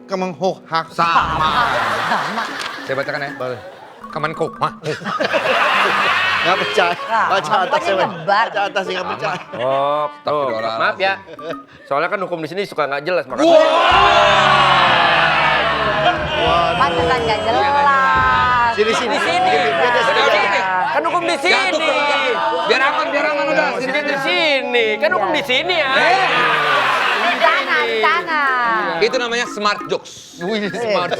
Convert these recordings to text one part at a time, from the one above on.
Kemenhok. Sama. Sama. Saya bacakan ya. Boleh. Kemenhok. Nggak pecah. Baca atasnya. Bapaknya nyebar. Baca atasnya nggak pecah. Oh, tuh. Astagfirullahaladzim. Maaf ya. Soalnya kan hukum di sini suka nggak jelas makanya. Pantesan nggak jelas. Sini. Di sini. Kan hukum di sini. Biar aman udah. Sini di sini. Kan hukum di sini ya. Di sana. Itu namanya smart jokes. Wih, smart.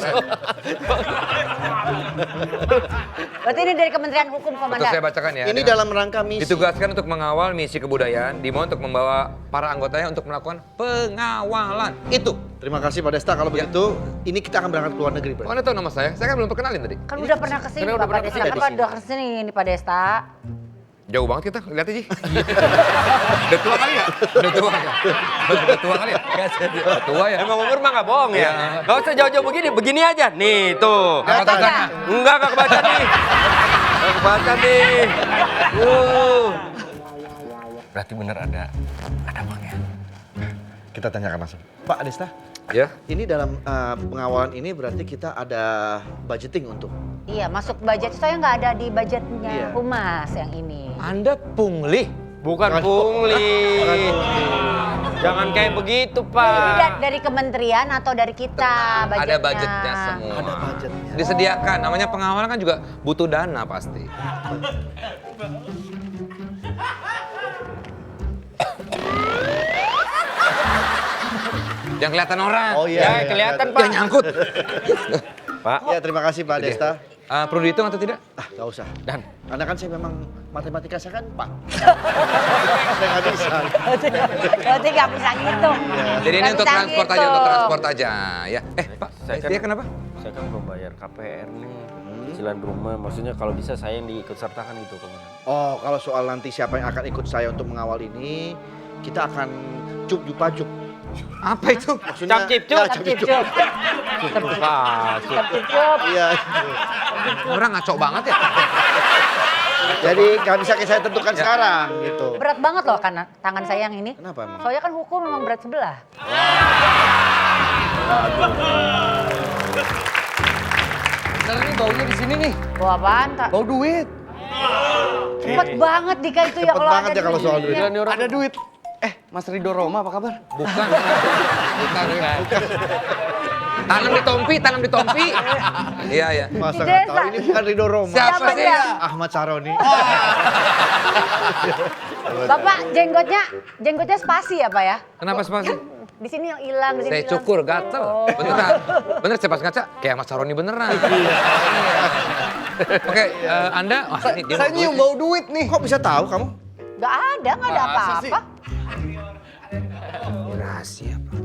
Berarti ini dari Kementerian Hukum, Betul, Komandan. saya bacakan ya. Ini dalam rangka misi. Ditugaskan untuk mengawal misi kebudayaan, dibawa untuk membawa para anggotanya untuk melakukan pengawalan. Itu. Terima kasih Pak Desta. Kalau begitu, ini kita akan berangkat ke luar negeri, Pak. Oh, Anda tahu nama saya? Saya kan belum perkenalin tadi. Kan udah pernah kesini Udah Pak pernah Desta. kesini. Kan udah kesini nih Pak Desta. Jauh banget kita, lihat aja. Udah tua kali ya? Udah tua kali ya? Udah tua ya? Emang umur mah nggak bohong ya. Nggak usah jauh-jauh begini aja. Nih tuh. Apa tuh sana? Enggak kebaca nih. Nggak kebaca nih. Berarti bener ada bangnya. Kita tanyakan langsung. Pak Desta, Ya? ini dalam pengawalan ini berarti kita ada budgeting untuk. Iya, masuk budget. Saya nggak ada di budgetnya Iya. Humas yang ini. Anda pungli? Bukan pungli. Jangan kayak begitu, Ini Pak. dari kementerian atau dari kita budgetnya? Ada budgetnya semua. Ada budgetnya. Disediakan, namanya pengawalan kan juga butuh dana pasti. Yang kelihatan orang. Oh iya. Ya, iya, kelihatan, iya. Pak. Yang nyangkut. Pak. Ya, terima kasih Pak Desta. Perlu dihitung atau tidak? Nggak usah. Dan Karena kan saya memang matematika saya kan Pak. Saya nggak bisa. Berarti nggak bisa ngitung. Jadi ini Nggak untuk bisa transport aja, ngitung. untuk transport aja. Ya. Pak, Saya kan- dia kenapa? saya kan belum bayar KPR nih. Cicilan rumah, maksudnya kalau bisa saya yang diikut sertakan gitu, Komandan. Oh, kalau soal nanti siapa yang akan ikut saya untuk mengawal ini, kita akan cup-jupajup. Apa itu? Maksudnya, Cap-cip-cup. ya, Cap-cip-cup. Cap-cip-cup. Iya. Orang ngaco banget ya. Jadi nggak bisa saya tentukan sekarang gitu. Berat banget loh kan tangan saya yang ini. Kenapa emang? Soalnya kan hukum memang berat sebelah. Bentar nih baunya di sini nih. Bau apaan, Tak? Bau duit. Cepet banget Dika itu ya Cepet kalau banget ada ya kalau soal duit. duitnya. Ada duit. Mas Rido Roma apa kabar? Bukan. Tanam di tompi. Iya, iya. Masa Di nggak desa. tahu ini bukan Rido Roma. Siapa sih? dia? Ahmad Saroni. Bapak jenggotnya spasi ya Pak ya? Kenapa spasi? Di sini yang hilang, di sini Saya hilang. cukur, gatel. Oh. Bener saya pas ngaca, kayak Mas Saroni beneran. Oke, Anda, wah ini dia Saya mau nyium duit bau duit nih. Kok bisa tahu kamu? Nggak ada Masa apa-apa. nih. Rahasia, Pak.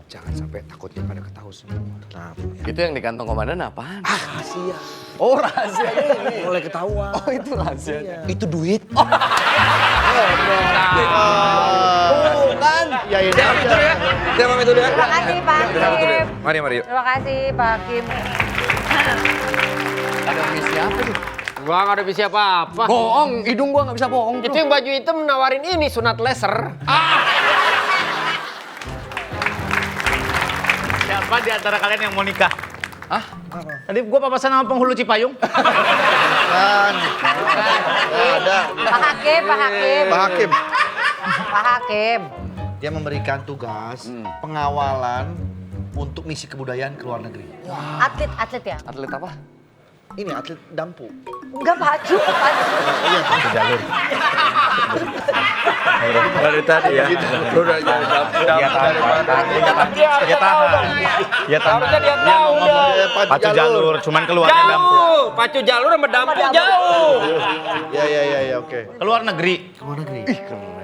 Jangan sampai takutnya pada ketahui semua. Kenapa? Itu yang di kantong komandan apaan? Rahasia. Oh, rahasianya ini. Mulai ketahuan. Oh, itu rahasianya. Itu duit. Bukan. Ya ini Dia pamit dulu ya. Dia pamit dulu ya. Terima kasih Pak Dia pamit dulu ya. Kim. Mari, mari. Terima kasih Pak Kim. Ada misi apa tuh? Gua nggak ada misi apa-apa. Bohong, hidung gua nggak bisa bohong. Itu yang baju hitam nawarin ini sunat laser. Siapa di antara kalian yang mau nikah? Ah, Tadi gua papasan sama penghulu Cipayung. kan. Ada. Pak Hakim, Pak Hakim. Pak Hakim. Pak Hakim. Dia memberikan tugas pengawalan untuk misi kebudayaan ke luar negeri. Atlet ya? atlet apa? Ini atlet dampu. Enggak baju. Iya, Dari tadi ya. Udah jadi Dia tahan. Dia tahan. Dia tahan. Harusnya dia tahu dong. Pacu jalur, cuman keluarnya dampu. Jauh. Pacu jalur sama dampu jauh. Ya, oke. Keluar negeri. Ke luar negeri.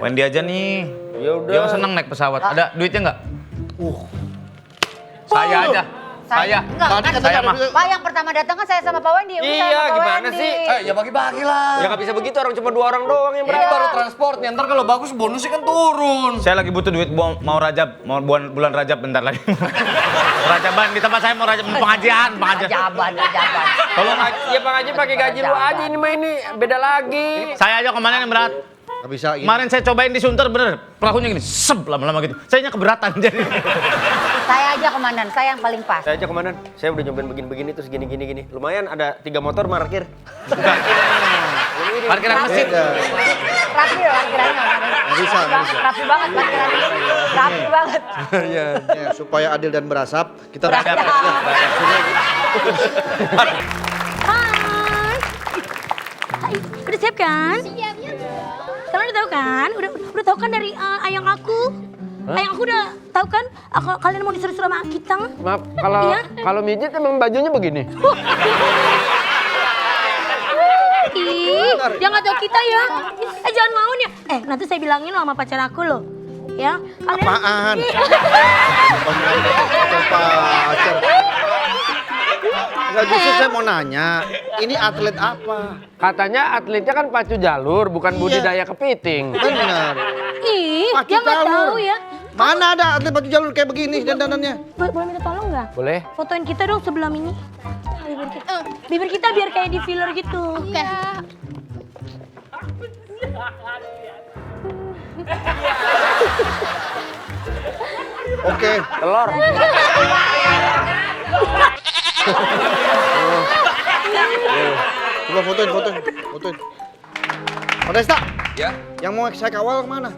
Wendy aja nih. Ya udah. Dia seneng naik pesawat. Ada duitnya nggak? Saya aja. Saya. Enggak, Tadi kan katanya saya, ada- Pak yang pertama datang kan saya sama Pak Wendy. Udah Iya, sama Pak gimana Wendy. sih? Ya bagi-bagi lah. Ya nggak bisa begitu, orang cuma 2 orang doang yang Ini berangkat. baru transport nih, ntar kalau bagus bonusnya kan turun. Saya lagi butuh duit mau Rajab, mau bulan Rajab bentar lagi. Rajaban di tempat saya mau Rajab pengajian. Jaban. Kalau ngaji, ya Pak Haji pakai gaji lu aja, ini mah ini beda lagi. Saya aja kemarin yang berat. Nggak bisa gini. Kemarin saya cobain di Sunter bener, pelakunya gini, seb lama-lama gitu. Sayanya keberatan jadi. Saya aja komandan, saya yang paling pas. Saya aja komandan, saya udah nyobain begini-begini terus gini. Lumayan ada 3 motor parkir. Parkiran mesin. Beda. Rapi loh parkirannya. Nggak bisa, nggak bisa. Rapi banget parkirannya. Rapi banget. Ya, supaya adil dan berasap, kita Berasap. Hai. Hai, udah siap kan? Siap, ya. Kalian udah tahu kan? Udah tahu kan dari ayang aku? Ayang aku udah tahu kan? Kalian mau disuruh-suruh sama kita? Maaf, Iya? kalau mijit emang bajunya begini. Ih, dia nggak tahu kita ya. Jangan mau nih. Nanti saya bilangin loh sama pacar aku loh. Ya, kalian. Apaan? Pacar. Enggak, justru saya mau nanya, ini atlet apa? Katanya atletnya kan pacu jalur, bukan Iya. budidaya kepiting. Benar. Ih, Pacu dia nggak jalur. tahu ya. Mana ada atlet baju jalur kayak begini dandanannya? Boleh minta tolong nggak? Boleh? Fotoin kita dong sebelah ini. Bibir kita biar kayak di filler gitu. Oke. Oke. Telur. Coba fotoin. Pak Desta, Ya. yang mau saya kawal kemana?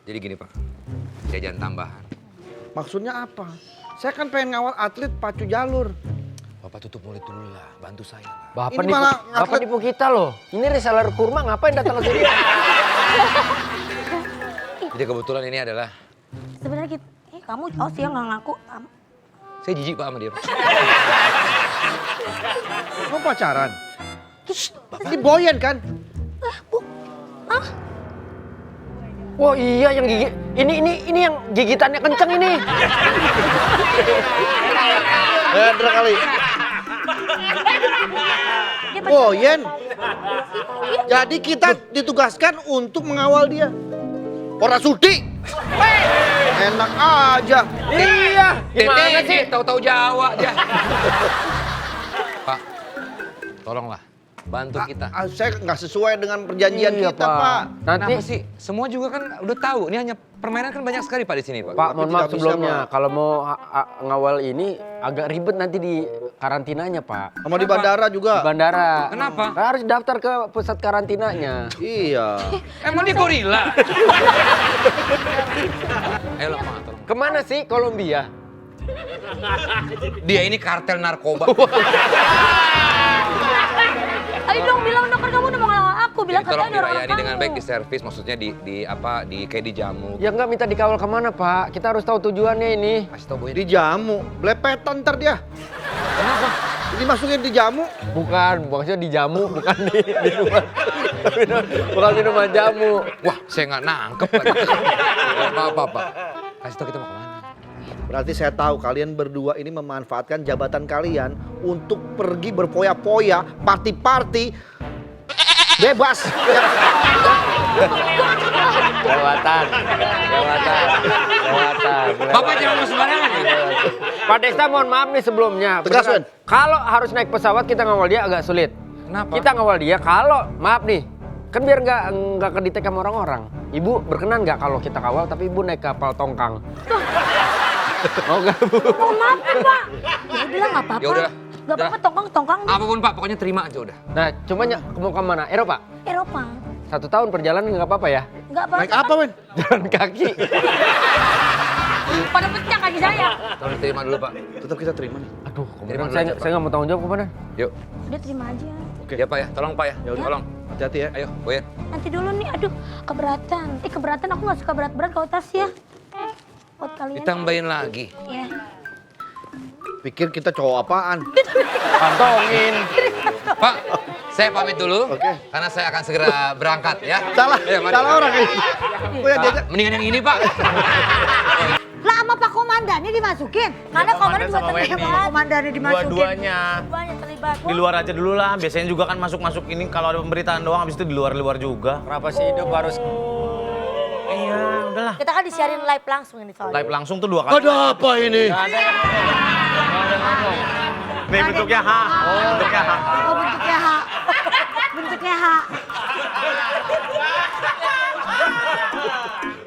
Jadi gini Pak, jajan tambahan. Maksudnya apa? Saya kan pengen ngawal atlet pacu jalur. Bapak tutup mulut dulu lah, bantu saya lah. Bapak Ini malah Bapak atlet- nipu kita loh. Ini reseller kurma ngapain datang ke sini? Jadi kebetulan ini adalah, Sebenarnya kita, kamu sih yang nggak ngaku. saya jijik Pak sama dia Pak. Kamu pacaran? Ini Boyen kan? Wah iya yang gigi ini yang gigitannya kenceng ini. Hendra kali. Boyen. Jadi kita ditugaskan untuk mengawal dia. Orang sudi. Enak aja. Iya. Gimana sih? Tahu-tahu Jawa aja. Pak, tolonglah, bantu kita. Saya nggak sesuai dengan perjanjian Iya, kita, Pak. Nanti Kenapa sih? Semua juga kan udah tahu. Ini hanya permainan kan banyak sekali Pak di sini Pak. Pak, mohon tidak maaf bisa, sebelumnya, Pak. kalau mau ngawal ini agak ribet nanti di karantinanya, Pak. Sama di bandara Di juga. bandara. Kenapa? Harus daftar ke pusat karantinanya. Iya. Emang dia gorila? Ayo lah Pak, tolong. Kemana sih Kolombia? Dia ini kartel narkoba. Ayo dong bilang dong, kan kamu udah mau ngelawan aku. Bilang Jadi tolong katanya ada orang dilayani dengan kamu. baik, di servis, maksudnya di kayak di jamu. Ya nggak minta dikawal kemana, Pak. Kita harus tahu tujuannya ini. Kasih tau Boy. Di jamu. Belepetan ntar dia. Kenapa? Dimasukin di jamu. Bukan, maksudnya di jamu, bukan di minuman. Bukan minuman jamu. Wah, saya nggak nangkep lagi. Apa-apa Pak. Kasih tau kita mau kemana. Berarti saya tahu kalian berdua ini memanfaatkan jabatan kalian untuk pergi berpoya-poya, party-party, bebas. Lewatan. Bapak jangan mau sembarangan ya. Pak Desta mohon maaf nih sebelumnya. Tegas, Beneran. Wen. Kalau harus naik pesawat kita ngawal dia agak sulit. Kenapa? Kita ngawal dia kalau maaf nih. Kan biar nggak kedetek sama orang-orang. Ibu berkenan nggak kalau kita kawal tapi ibu naik kapal tongkang? Mau nggak Bu? Oh, maaf Pak. Ya udah nggak apa-apa. Ya udah. Nggak apa-apa, tongkang. Apapun Pak, pokoknya terima aja udah. Nah, cuma mau ke mana? Eropa? Eropa. 1 tahun perjalanan nggak apa-apa ya? Nggak apa-apa. Naik apa, Wen? Jalan kaki. Pada pecah kaki saya. Tolong terima dulu Pak. Tetap kita terima nih. Aduh, Terima saya dulu aja, Pak. nggak mau tanggung jawab kemana? Yuk. Udah terima aja. Oke. Ya Pak ya, tolong Pak ya. Ya udah. Tolong. Hati-hati ya. Ayo, Boyan. Nanti dulu nih, aduh keberatan. Keberatan aku nggak suka berat-berat kalau tas ya. Buat kalian. Ditambahin lagi. Ya. Pikir kita cowok apaan? Kantongin. Pak, saya pamit dulu. Oke. Karena saya akan segera berangkat ya. Salah, Ayo, mari. salah orang ini. Oh ya, Pak, diajak. mendingan yang ini Pak. Lah sama Pak Komandannya dimasukin. Mana komandan juga sama Weni. terlibat. Komandannya dimasukin. Dua-duanya. Banyak terlibat. Di luar aja dulu lah. Biasanya juga kan masuk-masuk ini kalau ada pemberitaan doang, habis itu di luar juga. Kenapa sih hidup harus Iya, udahlah. Kita kan disiarin live langsung ini soalnya. Live langsung tuh 2 kali. Ada apa ini? Nih bentuknya H. Bentuknya H. Oh bentuknya H. Bentuknya PH.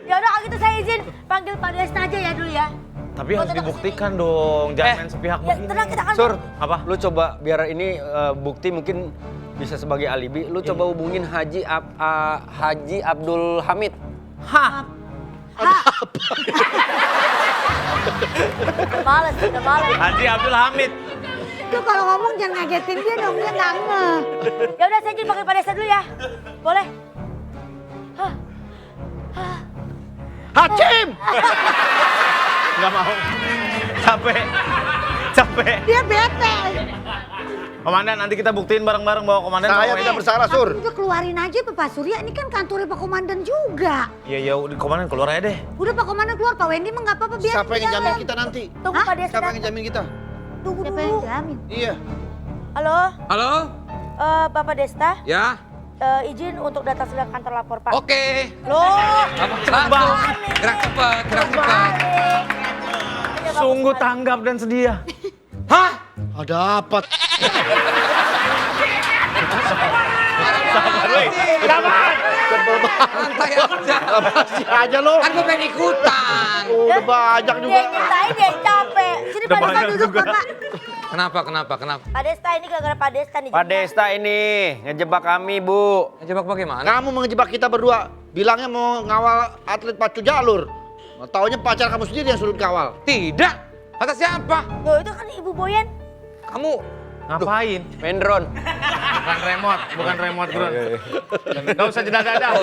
Ya udah kalau gitu saya izin panggil Pak Desta aja ya dulu ya. Tapi harus dibuktikan dong, jangan main sepihak Ya begini. tenang kita kan. Sur, Apa? lu coba biar ini bukti mungkin bisa sebagai alibi. Lu coba hubungin Haji Abdul Hamid. Udah males. Haji Abdul Hamid. Itu kalau ngomong jangan ngagetin dia dong, dia nggak ngeh. Ya udah saya izin panggil Pak Desta dulu ya. Boleh? Hacim! Nggak mau. Capek. Dia bete. Komandan, nanti kita buktiin bareng-bareng bahwa komandan Saya sama tidak ini. bersalah, Sur. Udah keluarin aja Pak Surya, ini kan kantornya Pak Komandan juga. Iya, komandan keluar aja deh. Udah Pak Komandan keluar, Pak Wendy mah nggak apa-apa biar. Siapa yang ngejamin kita nanti? Tunggu Pak Desta. Siapa yang ngejamin kita? Tunggu Siapa dulu. yang Jamin. Iya. Halo, Halo? Bapak Desta. Ya? Izin untuk datang ke kantor lapor Pak. Oke. Loh, Langsung. Gerak cepat, gerak cepat. Sungguh tanggap dan sedia. Hah? Ada apa? Sebel banget. Santai aja. Masih aja lo. Kan gue pengen ikutan. Udah banyak dia juga. nyertain dia capek. Sini Pak Desta duduk Bapak. Kenapa? Pak Desta ini gara-gara Pak Desta nih. Pak Desta ini ngejebak kami, Bu. Ngejebak bagaimana? Kamu mengejebak kita berdua. Bilangnya mau ngawal atlet pacu jalur. Taunya pacar kamu sendiri yang suruh kawal. Tidak. Kata siapa? Loh itu kan Ibu Boyen. Kamu Ngapain? Main drone. Bukan remote drone. Gak usah dada-dada.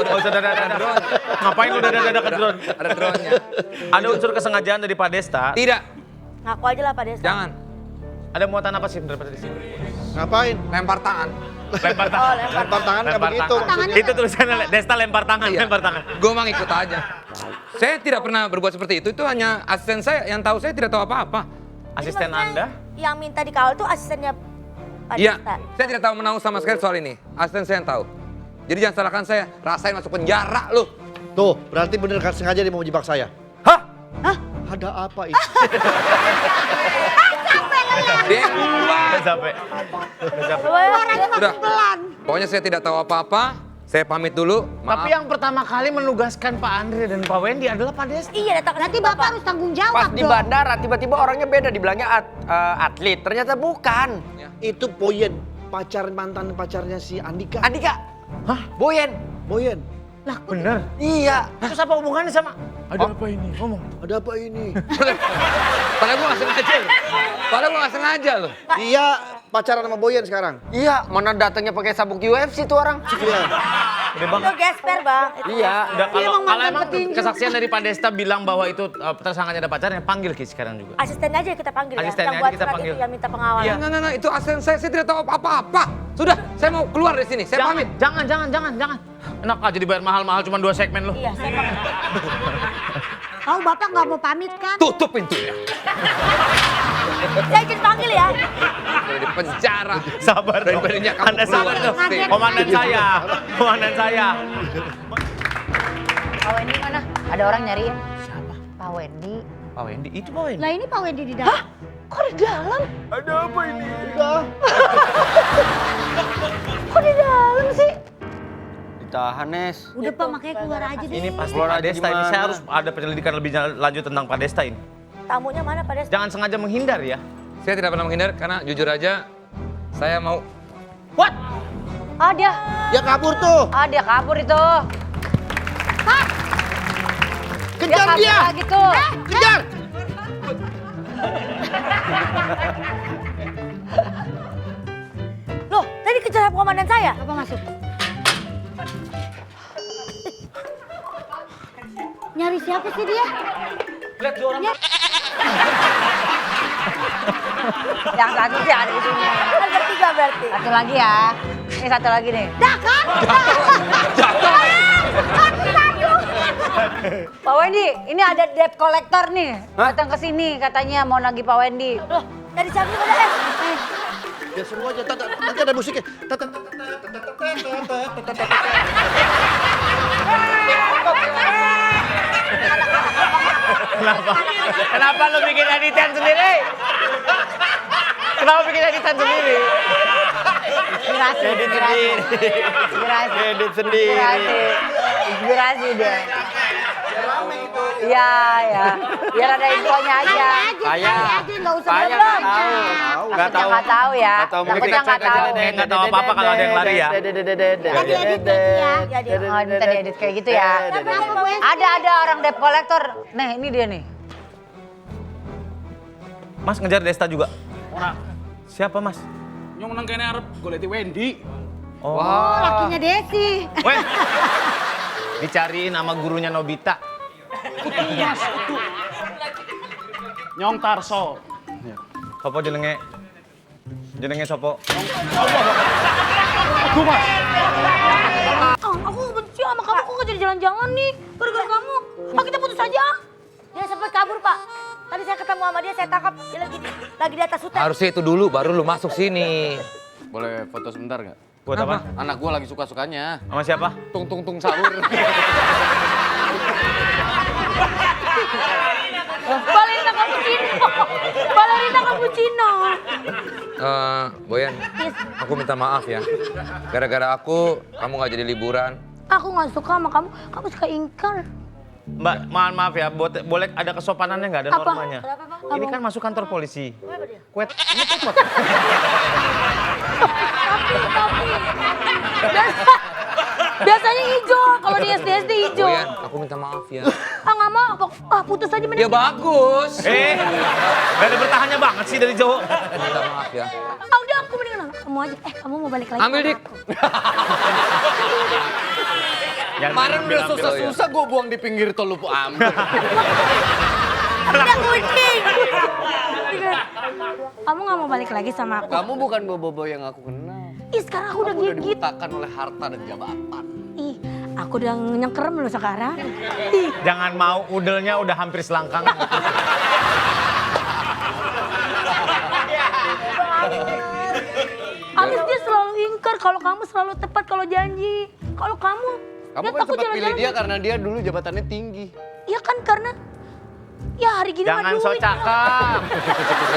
Ngapain lu dada-dada ke drone? ada drone-nya. Ada unsur kesengajaan dari Pak Desta. Tidak. Ngaku aja lah Pak Desta. Jangan. Ada muatan apa sih daripada di sini? Ngapain? Lempar tangan. Lempar Oh, tangan. Lempar tangan nggak begitu. Tangannya Itu tulisannya Desta lempar tangan, Iya. lempar tangan. Gue mau ikut aja. Saya tidak pernah berbuat seperti itu. Itu hanya asisten saya yang tahu, saya tidak tahu apa-apa. Jadi Asisten maksudnya Anda? Yang minta dikawal tuh asistennya Pak Iya, Desta. saya tidak tahu menahu sama sekali soal ini. Asisten saya yang tahu. Jadi jangan salahkan saya. Rasain masuk penjara lu. Tuh, berarti bener kan sengaja dia mau menjebak saya. Hah? Hah? Ada apa ini? Dia yang buat. Udah sampai. Suaranya Udah. makin pelan. Pokoknya saya tidak tahu apa-apa. Saya pamit dulu. Maaf. Tapi yang pertama kali menugaskan Pak Andre dan Pak Wendy adalah Pak Desta. Iya datang ke Berarti sini, Bapak harus tanggung Pas jawab di dong. bandara tiba-tiba orangnya beda, dibilangnya atlet. Ternyata bukan. Itu Boyen, mantan pacarnya si Andika. Andika. Hah? Boyen. Boyen, Bener. Iya. Terus apa hubungannya sama? Ada apa ini? Ngomong. ada apa ini? Padahal gue gak sengaja loh. Padahal gue gak sengaja loh. Dia pacaran sama Boyen sekarang. Iya, mana datangnya pakai sabuk UFC tuh orang. Iya. Udah bang. Itu gesper bang. Iya. Udah, kalau emang mantan emang petinju. kesaksian dari Pak Desta bilang bahwa itu tersangkanya ada pacarnya, panggil Ki sekarang juga. Asistennya aja kita panggil ya. Asistennya Yang aja buat kita surat panggil. itu yang minta pengawalan. Iya. Enggak, itu asisten saya tidak tahu apa-apa. Sudah, saya mau keluar dari sini. Saya pamit. Jangan. Enak aja dibayar mahal-mahal cuma 2 segmen loh. Iya, saya pamit. Tahu Bapak nggak mau pamit kan? Tutup pintunya. Saya izin panggil ya. Udah di penjara. Sabar dong. Daripadanya kamu Anda sabar keluar. dong. Ngaget. Komandan saya. Pak Wendy mana? Ada orang nyariin. Siapa? Pak Wendy. Pak Wendy, itu Pak Wendy. Lah ini Pak Wendy di dalam. Kok di dalam? Ada apa ini? Kok di dalam sih? Ditahan, Nes. Udah Pak, makanya keluar aja deh. Ini pasti Keluar Pak aja Desta, ini gimana? saya harus ada penyelidikan lebih lanjut tentang Pak Desta ini. Tamunya mana Pak Desta? Jangan sengaja menghindar ya. Saya tidak pernah menghindar karena jujur aja saya mau. What? Oh dia. Dia kabur tuh. Oh dia kabur itu. Dia Kejar kabur dia. lagi tuh. Kejar. Loh, tadi kejar komandan saya. Apa masuk? Nyari siapa sih dia? Lihat dua orang. Yang satu sih ada di sini. Kan bertiga berarti. Satu lagi ya. Ini satu lagi nih. Dah kan? Pak Wendy, ini ada debt collector nih. Datang ke sini katanya mau nagih Pak Wendy. Loh, dari siapa nih Pak? Ya semua aja. Nanti ada musiknya. Kenapa lu bikin editan sendiri? Kenapa bikin editan sendiri? Inspirasi, inspirasi. Inspirasi. Edit sendiri. Inspirasi deh. Iya, ya. Biar ada infonya aja. Saya nggak usah Saya belum. nggak tahu. Nggak tahu ya. Nggak tahu, mungkin Takutnya nggak tahu. nggak tahu apa-apa kalau ada yang lari ya. Lagi edit ya. Oh, minta diedit kayak gitu ya. Ada orang debt collector. Nih, ini dia nih. Mas ngejar Desta juga. Siapa Mas? Nyong nang kene arep goleti Wendy. Oh. Lakinya Desi. Weh. Dicariin sama gurunya Nobita. Mas, itu. Nyong Tarso. Sopo jenenge? Jenenge sopo? Aku benci sama kamu, aku nggak jadi jalan-jalan nih. Gara-gara kamu. Kita putus aja. Dia sempat kabur, Pak. Tadi saya ketemu sama dia, saya tangkap. Dia lagi di atas hutan. Harusnya itu dulu, baru lu masuk sini. Boleh foto sebentar nggak? Buat apa? Anak gua lagi suka-sukanya. Sama siapa? Tung tung tung sahur. Balerina cappuccino. Balerina cappuccino. Boyan, aku minta maaf ya. Gara-gara aku, kamu nggak jadi liburan. Aku nggak suka sama kamu, kamu suka ingkar. Mbak, maaf ya, boleh ada kesopanannya nggak, ada Apa? normanya? Kenapa, Pak? Ini kan masuk kantor polisi. Kuet. Biasanya hijau, kalau di SD hijau. Boyan, aku minta maaf ya. Nggak mau, putus aja mending. Ya bagus. Gak ada bertahannya banget sih dari jauh. Minta maaf ya. Udah aku mendingan sama kamu aja. Kamu mau balik lagi? Ambil sama dik. aku. Kemarin udah susah-susah gua buang di pinggir tol lu ambil. Udah kucing. Kamu nggak mau balik lagi sama aku? Kamu bukan bobo yang aku kenal. Ih, sekarang aku udah Kamu udah gigit. dibutakan oleh harta dan jabatan. Ih, aku udah nyengkerem loh sekarang. Ih, Jangan mau, udelnya udah hampir selangkang. Alis dia selalu ingkar kalau kamu selalu tepat kalau janji. Kalau kamu, Kamu dia kan takut sempat pilih jalan-jalan. dia karena dia dulu jabatannya tinggi. Iya kan karena ya hari gini Jangan mah so duit. cakep.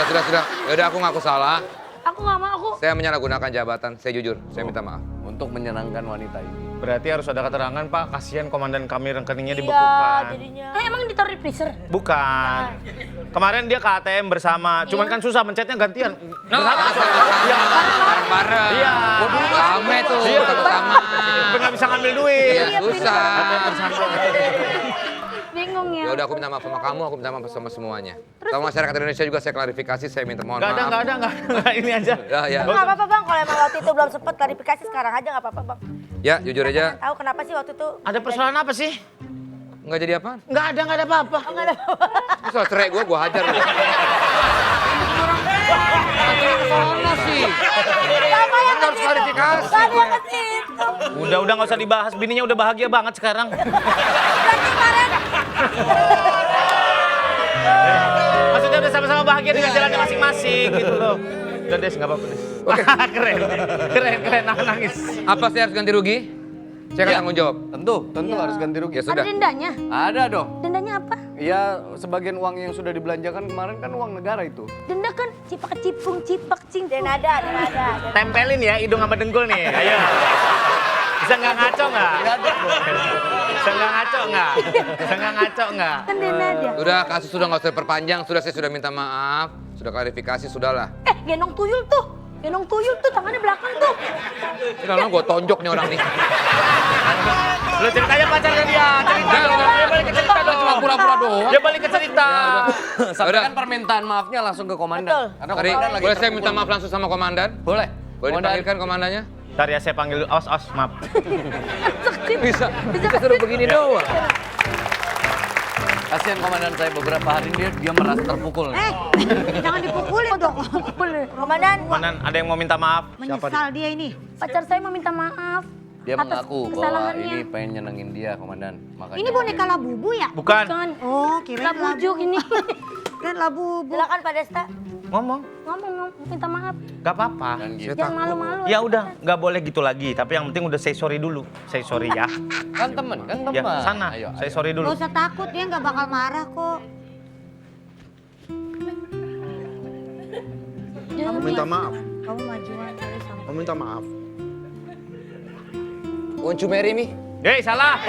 Sudah. Yaudah aku ngaku salah. Aku nggak mau, aku. Saya menyalahgunakan jabatan. Saya jujur, saya minta maaf. Untuk menyenangkan wanita ini. Berarti harus ada keterangan, Pak. Kasihan komandan kami rekeningnya Iya, dibekukan. jadinya. Emang ditaruh di freezer? Bukan. Kemarin dia ke ATM bersama, cuman kan susah mencetnya gantian. Bareng-bareng. Iya. Rame tuh, Iya. sama. Tapi nggak bisa ngambil duit. Iya, susah. Bingung ya. Ya udah aku minta maaf sama kamu, aku minta maaf sama semuanya. Sama masyarakat Indonesia juga saya klarifikasi, saya minta mohon Nggak maaf. ada. Ini aja. Ya. Nggak apa-apa, Bang. Kalau emang waktu itu belum sempat klarifikasi, sekarang aja nggak apa-apa, Bang. Ya, jujur aja, Tahu kenapa sih waktu itu? Ada persoalan apa sih? nggak jadi apa? Nggak ada apa-apa. Nggak ada apa-apa. Ini soal cerai gue hajar lu. Sana sih. Siapa yang Harus klarifikasi. Nggak ada yang ke situ. Udah nggak usah dibahas. Bininya udah bahagia banget sekarang. Berarti kemarin Maksudnya udah sama-sama bahagia dengan jalannya masing-masing gitu loh. Udah Des, nggak apa-apa Des. Keren, nangis. Apa saya harus ganti rugi? Saya akan tanggung jawab. Tentu harus ganti rugi. Ya Ada sudah. dendanya? Ada dong. Dendanya apa? Ya sebagian uang yang sudah dibelanjakan kemarin kan uang negara itu. Denda kan cipak cipung, cipak cingpung. dan ada. Tempelin ya hidung sama dengkul nih. Ayo. Bisa nggak ngaco nggak? Bisa nggak ngaco nggak? Kan denda ada. Sudah, kasus sudah nggak usah perpanjang. Saya sudah minta maaf. Sudah klarifikasi, sudahlah. Gendong tuyul tuh. Gendong tuyul tuh, tangannya belakang tuh. Ini lama gue tonjok nih orang nih. Lu ceritanya pacarnya dia. Cerita dong. Dia balik ke cerita dong. Cuma pura-pura doang. Dia balik ke cerita. Sampaikan permintaan maafnya langsung ke komandan. Karena Tadi, komandan lagi boleh saya terpukul. minta maaf langsung sama komandan? Boleh. Boleh Komandan. dipanggilkan komandannya? Ntar ya saya panggil dulu. Os, maaf. Bisa suruh begini doang. Kasihan komandan saya beberapa hari dia merasa terpukul. Jangan dipukulin dong. Komandan, Komandan, ada yang mau minta maaf? menyesal dia ini. Pacar saya mau minta maaf. Dia atas mengaku bahwa kesalahannya. ini pengen nyenengin dia, komandan. Makanya Ini boneka Labubu ya? Bukan. Kan, Oh, kirain nggak bujuk ini. Kan Labubu. Silakan Pak Desta. Ngomong. Ngomong, minta maaf. Gak apa-apa. Dan gitu. Jangan malu-malu. Ya udah, nggak boleh gitu lagi. Tapi yang penting udah say sorry dulu. Say sorry ya. Kan temen. Ya, sana. Ayo. Say sorry dulu. Gak usah takut, dia nggak bakal marah kok. Kamu Om minta maaf. Kamu majuan kali sama. Om minta maaf. Want you marry me? Salah.